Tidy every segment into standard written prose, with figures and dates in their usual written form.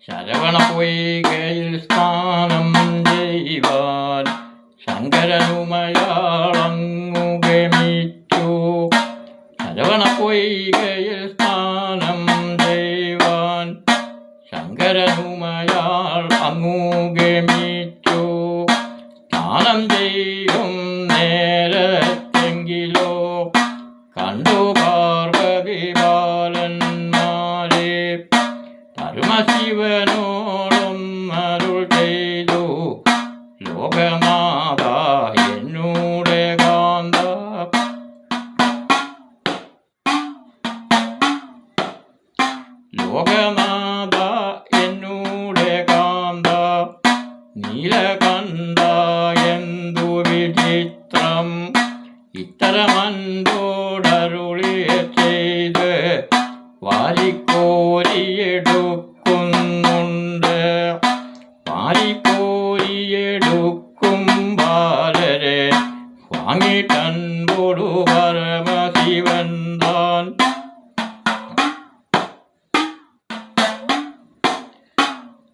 ശരവണ പൊയ്കയിൽ സ്നാനം ചെയ്യുവാൻ ശങ്കരനുമയാളങ്ങു ഗമിച്ചു. ശരവണ പൊയ്കയിൽ സ്നാനം ചെയ്യുവാൻ ശങ്കരനുമയാൾ അങ്ങു ഗമിച്ചു. സ്നാനം ചെയ്യും നേരത്തെങ്കിലോ കണ്ടു പാർവതി ബാലന്മാരെ. പരമശിവനോടും അരുൾ ചെയ്തു, ലോകനാഥ എന്നൂടെ കാന്ത. ലോകനാഥ എന്നൂടെ കാന്ത, നീലകണ്ഠ എന്തു വിചിത്രം. ഇത്തരമൻപോടരുളി ചെയ്ത് വാരിക്കോരിയെടുക്കുന്നുണ്ട്. വാരിക്കോരിയെടുക്കും ബാലരെ വാങ്ങിട്ടൻപോടു പരമശിവൻ താൻ.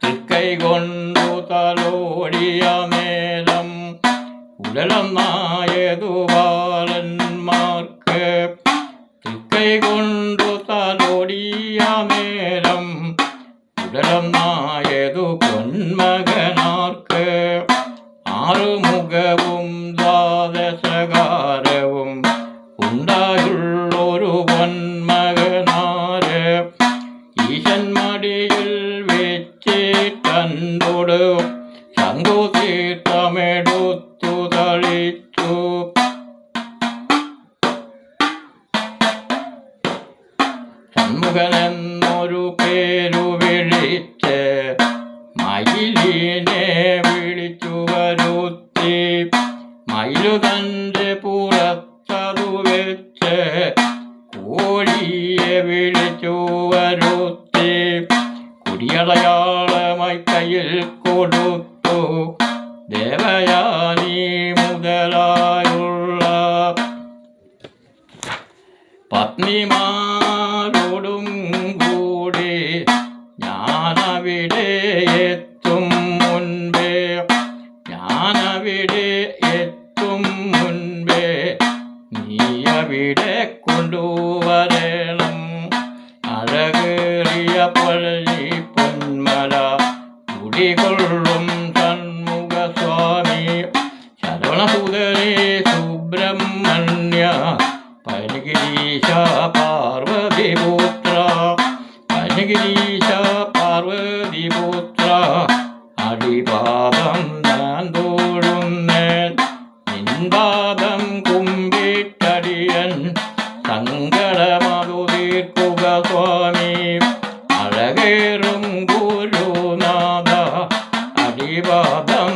തൃക്കൈ കൊണ്ടു തലോടിയ നേരം ഉടലന്നായതു ബാലന്മാർക്ക്. തൃക്കൈ കൊണ്ടു തലോടിയ നേരം ഉടലന്നായതു പൊന്മകനാർക്ക്. ആറുമുഖവും ദ്വാദശകാരവും ഉണ്ടായുള്ളൊരു പൊന്മകനാര്. ഈശൻ മടിയിൽ വെച്ചിട്ടൻപോട് ശംഖുതീർത്ഥമെടുത്തു തളിച്ചു. ഷൺമുഖനെന്നൊരു പേരു വിളിച്ച് മയിലിനെ വിളിച്ചു വരുത്തി. മയിലു തൻ്റെ പുറത്തതു വെച്ച് കോഴിയെ വിളിച്ചു വരുത്തി. കുടിയടയാളമായി കയ്യിൽ കൊടുത്തു ദേവയാനി മുതലായുള്ള പത്നിമാരോടും കൂടി ഞാനവിടെ എത്തും മുൻപേ. ഞാനവിടെ എത്തും മുൻപേ നീ അവിടെ കൊണ്ടുവരണം. അഴകേറിയ പഴനി പൊന്മല കുടികൊള്ളും ഷൺമുഖസ്വാമി. ശരവണസുതരേ സുബ്രഹ്മണ്യ പരഗിരീശ പാർവതിപുത്ര. പരഗിരീശ പാർവതിപുത്ര അടിപാദം ഞാൻ തോഴുന്നേൻ. നിൻപാദം കുമ്പിട്ടടിയൻ സങ്കടമതു തീർക്കുക സ്വാമി. അഴകേറും ഗുരുനാഥ അടിപാദം